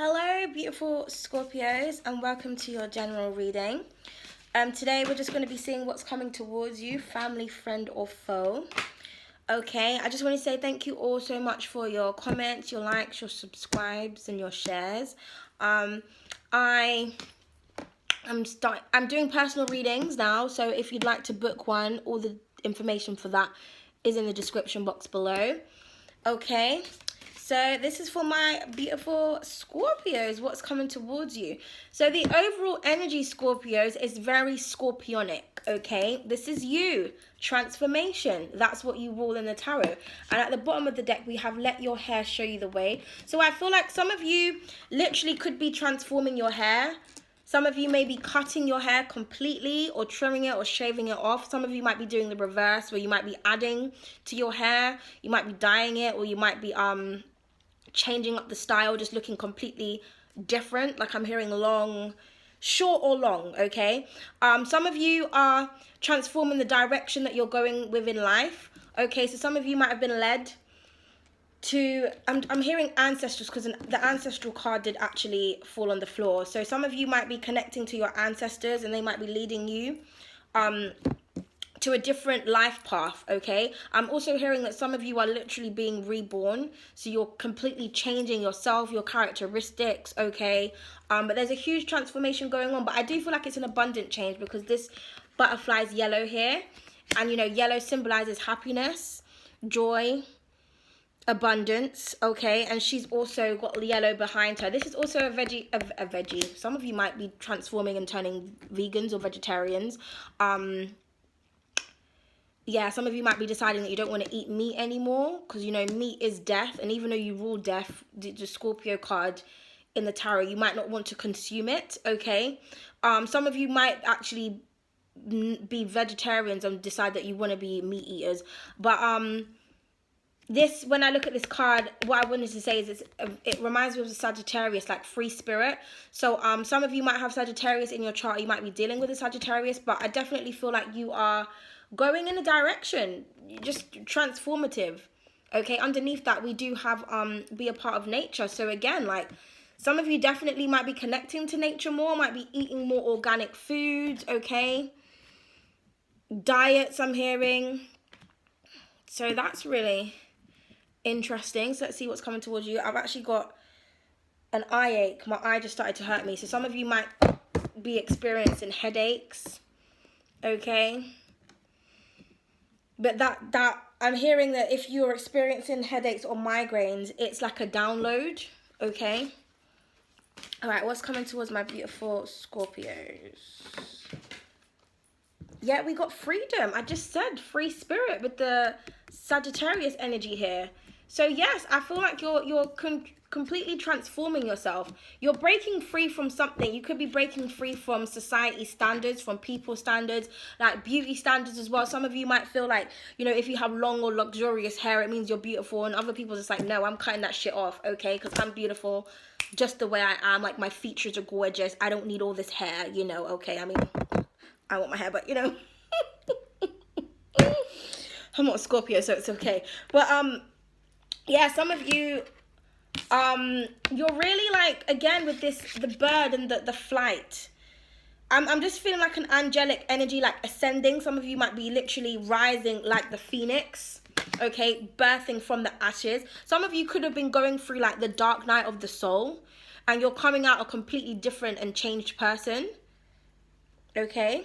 Hello, beautiful Scorpios, and welcome to your general reading. Today we're just going to be seeing what's coming towards you, family, friend, or foe. Okay, I just want to say thank you all so much for your comments, your likes, your subscribes, and your shares. I'm doing personal readings now, so if you'd like to book one, all the information for that is in the description box below. Okay. So this is for my beautiful Scorpios, what's coming towards you. So the overall energy, Scorpios, is very scorpionic, okay? This is you, transformation. That's what you rule in the tarot. And at the bottom of the deck, we have let your hair show you the way. So I feel like some of you literally could be transforming your hair. Some of you may be cutting your hair completely or trimming it or shaving it off. Some of you might be doing the reverse where you might be adding to your hair. You might be dyeing it, or you might be changing up the style, just looking completely different. Like I'm hearing long, short or long, okay? Some of you are transforming the direction that you're going with in life, okay? So some of you might have been led to, I'm hearing ancestors, because the ancestral card did actually fall on the floor. So some of you might be connecting to your ancestors and they might be leading you to a different life path, okay? I'm also hearing that some of you are literally being reborn. So you're completely changing yourself, your characteristics, okay? But there's a huge transformation going on. But I do feel like it's an abundant change because this butterfly's yellow here. And, you know, yellow symbolizes happiness, joy, abundance, okay? And she's also got yellow behind her. This is also a veggie. Some of you might be transforming and turning vegans or vegetarians. Yeah, some of you might be deciding that you don't want to eat meat anymore because, you know, meat is death. And even though you rule death, the Scorpio card in the tarot, you might not want to consume it, okay? Some of you might actually be vegetarians and decide that you want to be meat eaters. But this, when I look at this card, what I wanted to say is it reminds me of the Sagittarius, like free spirit. So some of you might have Sagittarius in your chart. You might be dealing with a Sagittarius, but I definitely feel like you are going in a direction, just transformative, okay? Underneath that, we do have be a part of nature. So again, like some of you definitely might be connecting to nature more, might be eating more organic foods, okay? Diets, I'm hearing. So that's really interesting. So let's see what's coming towards you. I've actually got an eye ache. My eye just started to hurt me. So some of you might be experiencing headaches, okay? But that I'm hearing that if you're experiencing headaches or migraines, it's like a download, okay? All right, what's coming towards my beautiful Scorpios? Yeah, we got freedom. I just said free spirit with the Sagittarius energy here. So yes, I feel like you're completely transforming yourself. You're breaking free from something. You could be breaking free from society standards, from people standards, like beauty standards as well. Some of you might feel like, you know, if you have long or luxurious hair, it means you're beautiful. And other people just like, no, I'm cutting that shit off, okay? Because I'm beautiful just the way I am. Like my features are gorgeous. I don't need all this hair, you know, okay? I mean, I want my hair, but you know, I'm not a Scorpio, so it's okay. But yeah, some of you, you're really like, again, with this, the bird and the flight. I'm just feeling like an angelic energy, like ascending. Some of you might be literally rising like the phoenix, okay, birthing from the ashes. Some of you could have been going through like the dark night of the soul, and you're coming out a completely different and changed person, okay?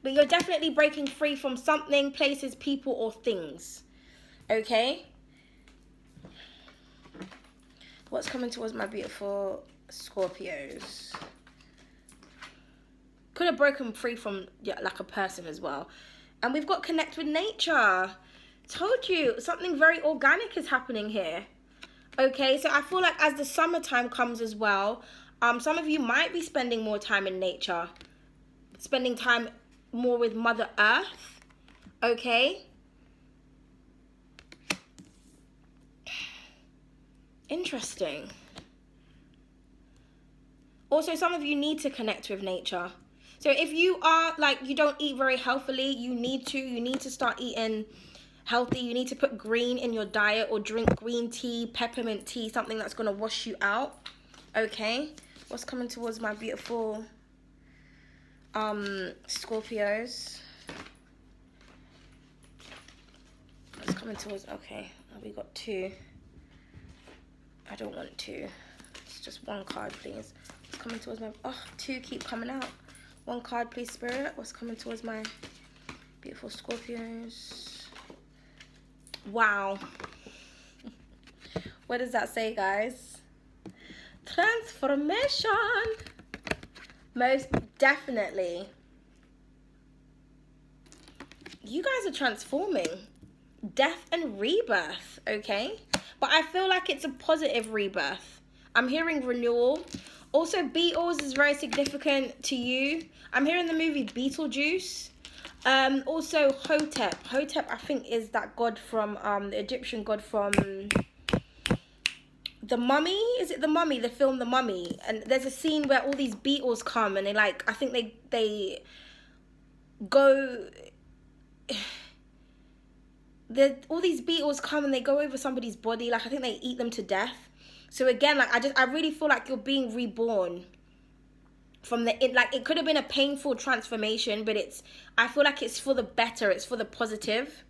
But you're definitely breaking free from something, places, people, or things, okay? What's coming towards my beautiful Scorpios? Could have broken free from, yeah, like a person as well. And we've got connect with nature. Told you, something very organic is happening here. Okay, so I feel like as the summertime comes as well, some of you might be spending more time in nature. Spending time more with Mother Earth. Okay. Interesting. Also, some of you need to connect with nature. So if you are like, you don't eat very healthily, you need to start eating healthy. You need to put green in your diet or drink green tea, peppermint tea, something that's going to wash you out. Okay, what's coming towards my beautiful Scorpios? What's coming towards, okay, we got 2. I don't want 2. It's just 1 card, please. What's coming towards my, 2 keep coming out. 1 card, please, Spirit. What's coming towards my beautiful Scorpios? Wow. What does that say, guys? Transformation. Most definitely. You guys are transforming. Death and rebirth, okay? But I feel like it's a positive rebirth. I'm hearing renewal. Also, Beatles is very significant to you. I'm hearing the movie Beetlejuice. Also, Hotep. Hotep, I think, is that god from, the Egyptian god from The Mummy. Is it The Mummy? The film The Mummy. And there's a scene where all these beetles come and they like, I think they go... all these beetles come and they go over somebody's body. Like, I think they eat them to death. So again, like, I really feel like you're being reborn from like, it could have been a painful transformation, but I feel like it's for the better. It's for the positive.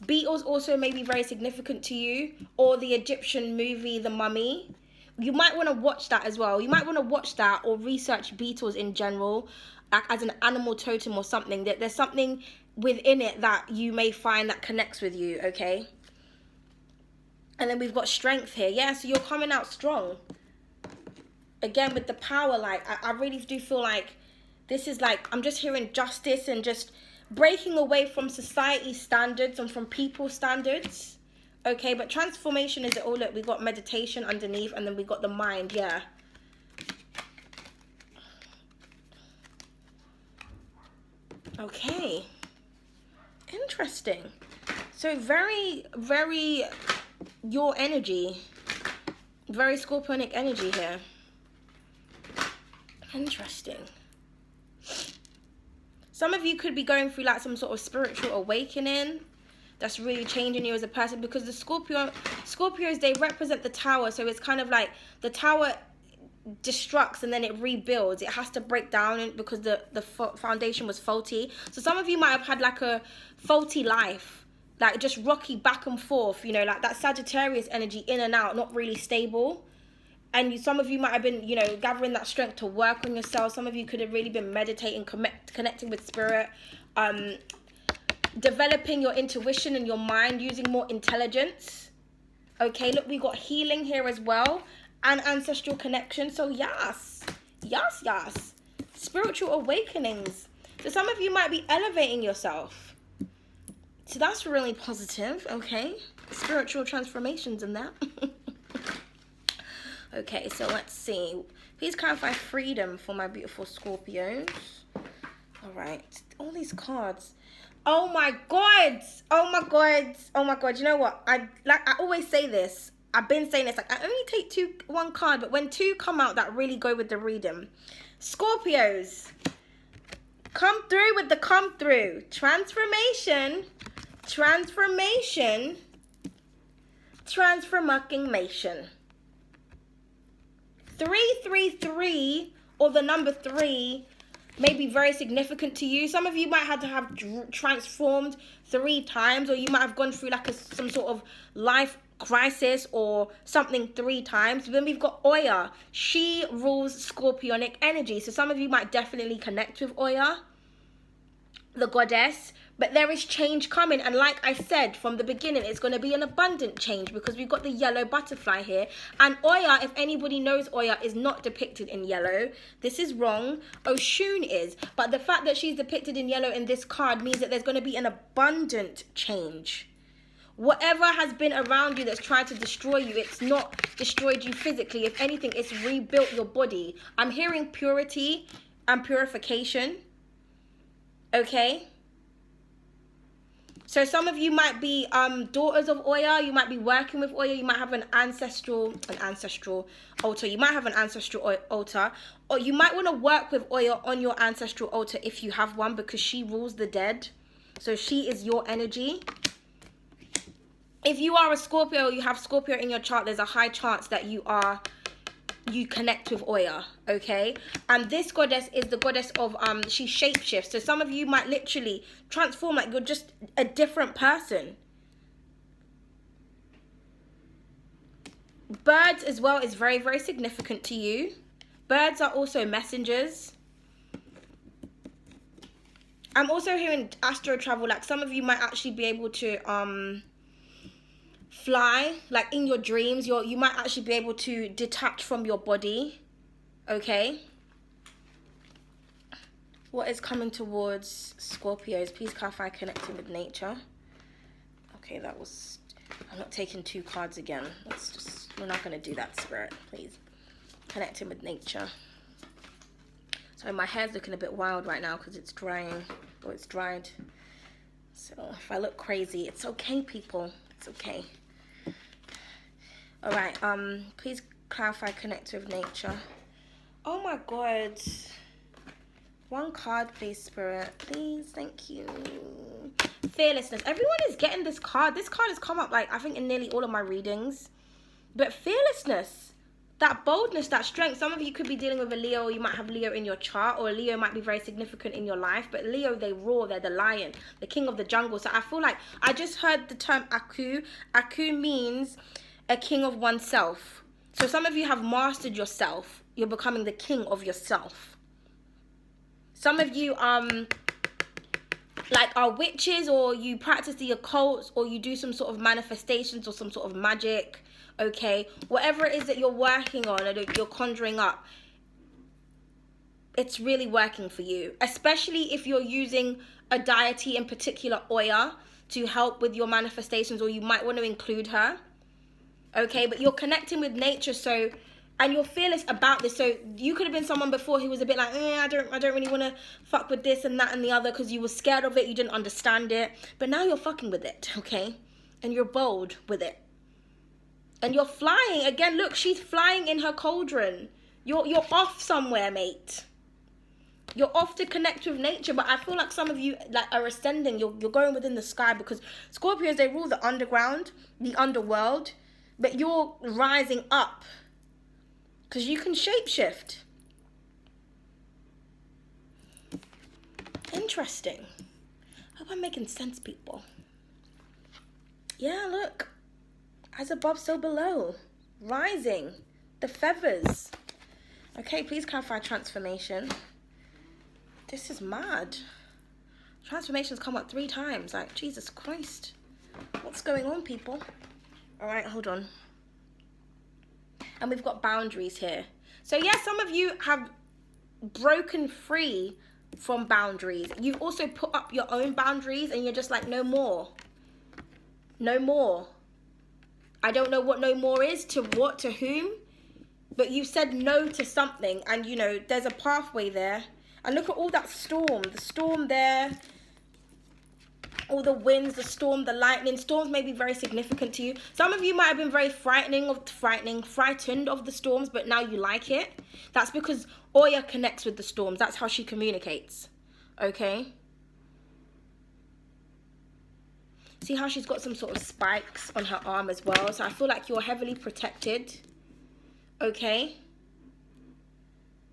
Beetles also may be very significant to you, or the Egyptian movie, The Mummy. You might want to watch that as well. You might want to watch that or research beetles in general, like as an animal totem or something. That there's something within it that you may find that connects with you, okay? And then we've got strength here. Yeah, so you're coming out strong. Again, with the power, like, I really do feel like this is like, I'm just hearing justice and just breaking away from society standards and from people's standards. Okay, but transformation is it all. Look, we got meditation underneath, and then we got the mind, yeah. Okay. Interesting. So very, very your energy. Very Scorpionic energy here. Interesting. Some of you could be going through like some sort of spiritual awakening that's really changing you as a person, because the Scorpios, they represent the tower. So it's kind of like the tower destructs and then it rebuilds. It has to break down because the foundation was faulty. So some of you might have had like a faulty life, like just rocky back and forth, you know, like that Sagittarius energy, in and out, not really stable. And some of you might have been, you know, gathering that strength to work on yourself. Some of you could have really been meditating, connecting with spirit, developing your intuition and your mind, using more intelligence. Okay, look, we got healing here as well, and ancestral connection. So yes, yes, yes. Spiritual awakenings. So some of you might be elevating yourself. So that's really positive, okay? Spiritual transformations in that. Okay, so let's see. Please clarify freedom for my beautiful Scorpios. All right. All these cards. Oh my God. Oh my God. Oh my God. You know what? I always say this. I've been saying this. Like, I only take one card, but when 2 come out that really go with the reading. Scorpios. Come through with the come through. Transformation. Transformation. Transformation. 333 or the number 3 may be very significant to you. Some of you might have to have transformed 3 times, or you might have gone through like some sort of life crisis or something 3 times. Then we've got Oya. She rules Scorpionic energy. So some of you might definitely connect with Oya, the goddess. But there is change coming, and like I said from the beginning, it's going to be an abundant change because we've got the yellow butterfly here. And Oya, if anybody knows Oya, is not depicted in yellow. This is wrong. Oshun is. But the fact that she's depicted in yellow in this card means that there's going to be an abundant change. Whatever has been around you that's tried to destroy you, it's not destroyed you physically. If anything, it's rebuilt your body. I'm hearing purity and purification. Okay? So some of you might be daughters of Oya. You might be working with Oya. You might have an ancestral altar. You might have an ancestral altar. Or you might want to work with Oya on your ancestral altar if you have one, because she rules the dead. So she is your energy. if you are a Scorpio, you have Scorpio in your chart, there's a high chance that you connect with Oya, okay? And this goddess is the goddess of, she shapeshifts. So some of you might literally transform, like you're just a different person. Birds as well is very, very significant to you. Birds are also messengers. I'm also hearing astro travel, like some of you might actually be able to fly, like in your dreams. You might actually be able to detach from your body, okay? What is coming towards Scorpios? Please clarify connecting with nature. Okay, that was, I'm not taking 2 cards again. Let's just, we're not going to do that, Spirit, please. Connecting with nature. Sorry, my hair's looking a bit wild right now because it's drying, or it's dried. So if I look crazy, it's okay, people. It's okay. All right, please clarify connect with nature. Oh my God. 1 card, please, Spirit. Please, thank you. Fearlessness. Everyone is getting this card. This card has come up, like, I think in nearly all of my readings. But fearlessness, that boldness, that strength. Some of you could be dealing with a Leo. You might have Leo in your chart, or a Leo might be very significant in your life. But Leo, they roar. They're the lion, the king of the jungle. So I feel like I just heard the term Aku. Aku means a king of oneself. So some of you have mastered yourself. You're becoming the king of yourself. Some of you like are witches, or you practice the occult, or you do some sort of manifestations or some sort of magic, okay? Whatever it is that you're working on or that you're conjuring up, it's really working for you, especially if you're using a deity, in particular Oya, to help with your manifestations, or you might want to include her, okay? But you're connecting with nature, so, and you're fearless about this. So you could have been someone before who was a bit like, I don't really want to fuck with this and that and the other, because you were scared of it, you didn't understand it. But now you're fucking with it, okay? And you're bold with it. And you're flying. Again, look, she's flying in her cauldron. You're off somewhere, mate. You're off to connect with nature. But I feel like some of you like are ascending. You're going within the sky, because Scorpios, they rule the underground, the underworld. But you're rising up, because you can shapeshift. Interesting. Hope I'm making sense, people. Yeah, look. As above, so below. Rising. The feathers. Okay, please clarify transformation. This is mad. Transformations come up 3 times. Like, Jesus Christ. What's going on, people? All right, hold on. And we've got boundaries here. So yeah, some of you have broken free from boundaries. You've also put up your own boundaries, and you're just like, no more. No more. I don't know what no more is, to what, to whom, but you said no to something, and you know, there's a pathway there. And look at all that storm, the storm there, all the winds, the storm, the lightning. Storms may be very significant to you. Some of you might have been very frightened of the storms, but now you like it. That's because Oya connects with the storms. That's how she communicates. Okay? See how she's got some sort of spikes on her arm as well. So I feel like you're heavily protected. Okay?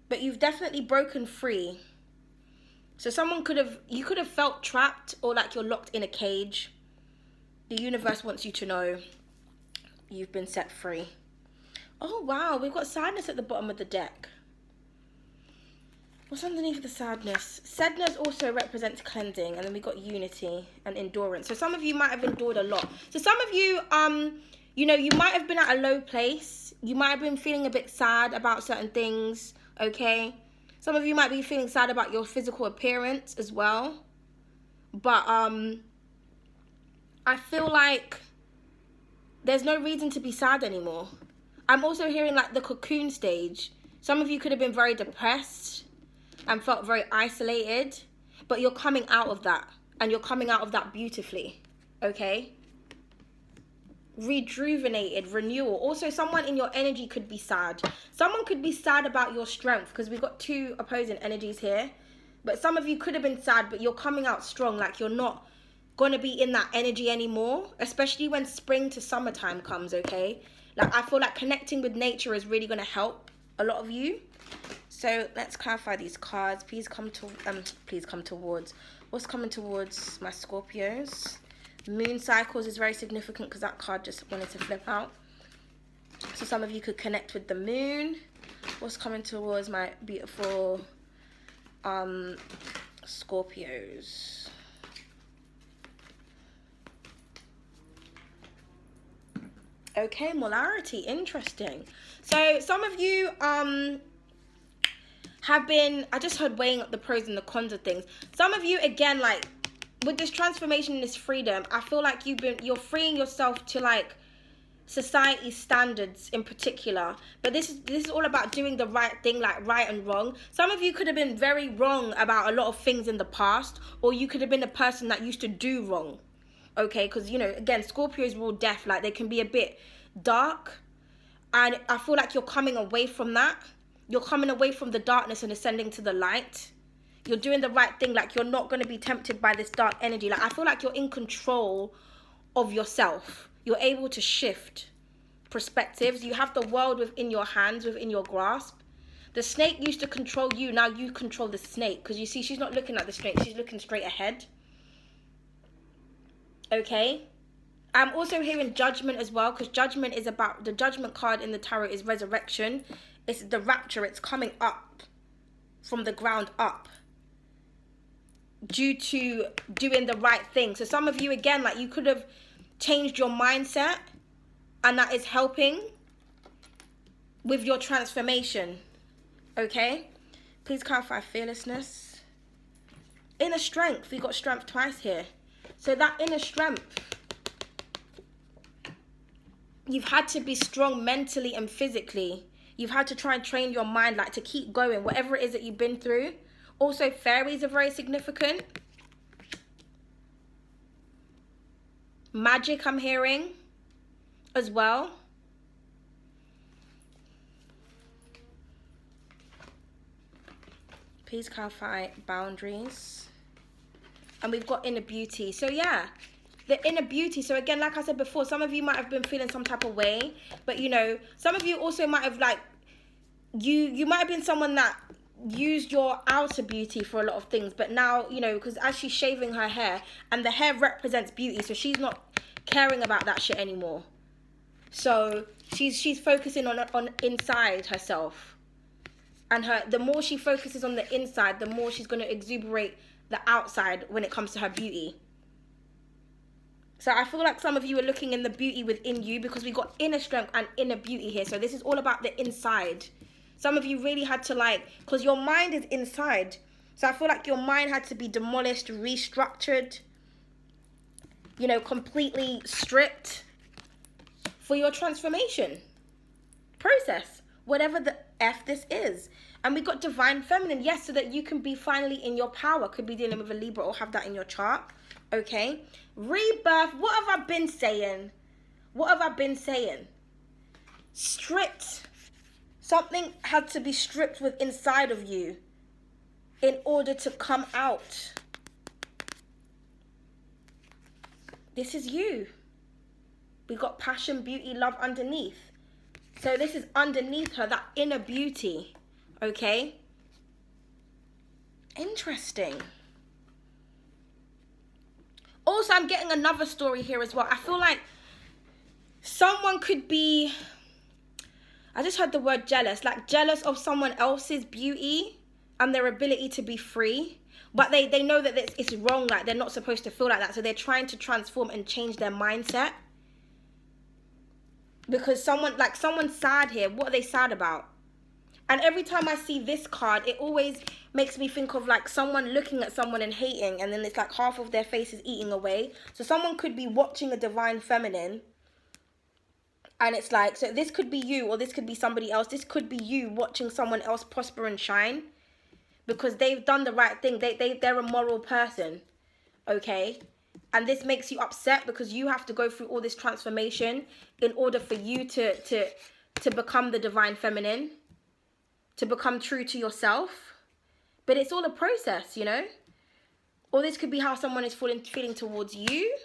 But you've definitely broken free. So you could have felt trapped, or like you're locked in a cage. The universe wants you to know you've been set free. Oh, wow. We've got sadness at the bottom of the deck. What's underneath the sadness? Sadness also represents cleansing. And then we got unity and endurance. So some of you might have endured a lot. So some of you, you know, you might have been at a low place. You might have been feeling a bit sad about certain things. Okay? Some of you might be feeling sad about your physical appearance as well. But I feel like there's no reason to be sad anymore. I'm also hearing like the cocoon stage. Some of you could have been very depressed and felt very isolated. But you're coming out of that. And you're coming out of that beautifully. Okay? Rejuvenated, renewal. Also, someone in your energy could be sad. Someone could be sad about your strength, because we've got 2 opposing energies here. But some of you could have been sad, but you're coming out strong. Like you're not gonna be in that energy anymore, especially when spring to summertime comes, okay? Like, I feel like connecting with nature is really gonna help a lot of you. So let's clarify these cards. Please come towards. What's coming towards my Scorpios? Moon cycles is very significant because that card just wanted to flip out. So some of you could connect with the moon. What's coming towards my beautiful Scorpios? Okay, molarity, interesting. So some of you have been, I just heard weighing up the pros and the cons of things. Some of you, again, like with this transformation and this freedom, I feel like you're freeing yourself to like society standards in particular, but this is all about doing the right thing, like right and wrong. Some of you could have been very wrong about a lot of things in the past, or you could have been a person that used to do wrong, okay? Because, you know, again, Scorpios rule death, like they can be a bit dark, and I feel like you're coming away from that. You're coming away from the darkness and ascending to the light. You're doing the right thing, like you're not going to be tempted by this dark energy. Like I feel like you're in control of yourself. You're able to shift perspectives. You have the world within your hands, within your grasp. The snake used to control you. Now you control the snake. Because you see, she's not looking at the snake. She's looking straight ahead. Okay? I'm also hearing judgment as well. Because judgment is about... The judgment card in the tarot is resurrection. It's the rapture. It's coming up. From the ground up. Due to doing the right thing. So some of you, again, like you could have... changed your mindset, and that is helping with your transformation. Okay, please clarify fearlessness. Inner strength, we got strength twice here. So that inner strength, you've had to be strong mentally and physically. You've had to try and train your mind, like to keep going, whatever it is that you've been through. Also, fairies are very significant. Magic I'm hearing as well. Please clarify boundaries. And we've got inner beauty. So yeah, the inner beauty. So again, like I said before, some of you might have been feeling some type of way. But you know, some of you also might have like, you might have been someone that used your outer beauty for a lot of things, but now, you know, because as she's shaving her hair, and the hair represents beauty, so she's not caring about that shit anymore. So she's focusing on inside herself, and the more she focuses on the inside, the more she's going to exuberate the outside when it comes to her beauty. So I feel like some of you are looking in the beauty within you, because we got inner strength and inner beauty here. So this is all about the inside. Some of you really had to like, because your mind is inside. So I feel like your mind had to be demolished, restructured, you know, completely stripped for your transformation process, whatever the F this is. And we got divine feminine, yes, so that you can be finally in your power. Could be dealing with a Libra or have that in your chart, okay? Rebirth, what have I been saying? What have I been saying? Stripped. Something had to be stripped with inside of you in order to come out. This is you. We got passion, beauty, love underneath. So this is underneath her, that inner beauty. Okay? Interesting. Also, I'm getting another story here as well. I feel like someone could be... I just heard the word jealous. Like jealous of someone else's beauty and their ability to be free. But they know that it's wrong. Like they're not supposed to feel like that. So they're trying to transform and change their mindset. Because someone's sad here. What are they sad about? And every time I see this card, it always makes me think of like someone looking at someone and hating. And then it's like half of their face is eating away. So someone could be watching a divine feminine. And it's like, so this could be you, or this could be somebody else. This could be you watching someone else prosper and shine. Because they've done the right thing. They're a moral person. Okay? And this makes you upset because you have to go through all this transformation in order for you to become the divine feminine. To become true to yourself. But it's all a process, you know? Or this could be how someone is feeling towards you.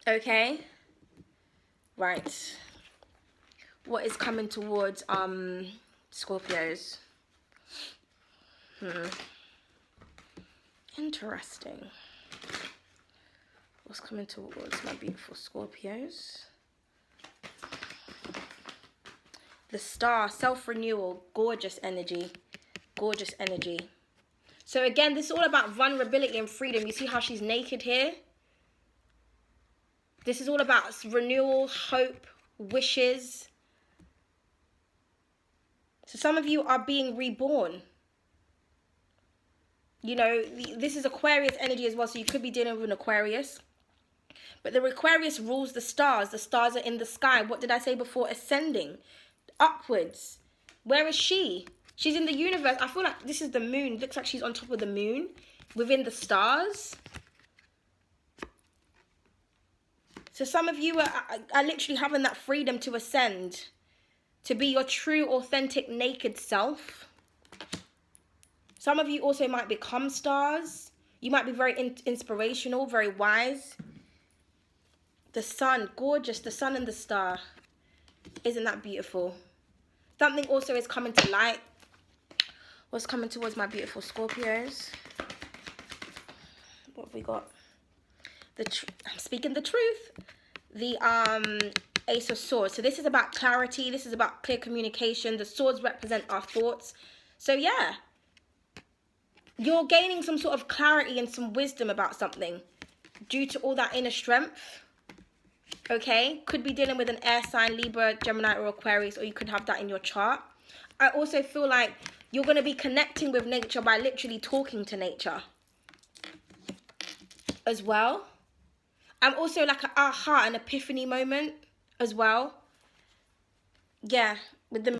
Okay. Right. What is coming towards Scorpios? Interesting. What's coming towards my beautiful Scorpios? The Star, self-renewal, gorgeous energy. Gorgeous energy. So again, this is all about vulnerability and freedom. You see how she's naked here? This is all about renewal, hope, wishes. So some of you are being reborn. You know, this is Aquarius energy as well, so you could be dealing with an Aquarius. But the Aquarius rules the stars. The stars are in the sky. What did I say before? Ascending. Upwards. Where is she? She's in the universe. I feel like this is the moon. Looks like she's on top of the moon. Within the stars. So some of you are literally having that freedom to ascend. To be your true, authentic, naked self. Some of you also might become stars. You might be very inspirational, very wise. The sun, gorgeous. The sun and the star. Isn't that beautiful? Something also is coming to light. What's coming towards my beautiful Scorpios? What have we got? I'm speaking the truth. The Ace of Swords. So this is about clarity. This is about clear communication. The swords represent our thoughts. So yeah. You're gaining some sort of clarity and some wisdom about something. Due to all that inner strength. Okay. Could be dealing with an air sign, Libra, Gemini, or Aquarius. Or you could have that in your chart. I also feel like you're going to be connecting with nature by literally talking to nature. As well. I'm also like an aha, an epiphany moment as well. Yeah, with the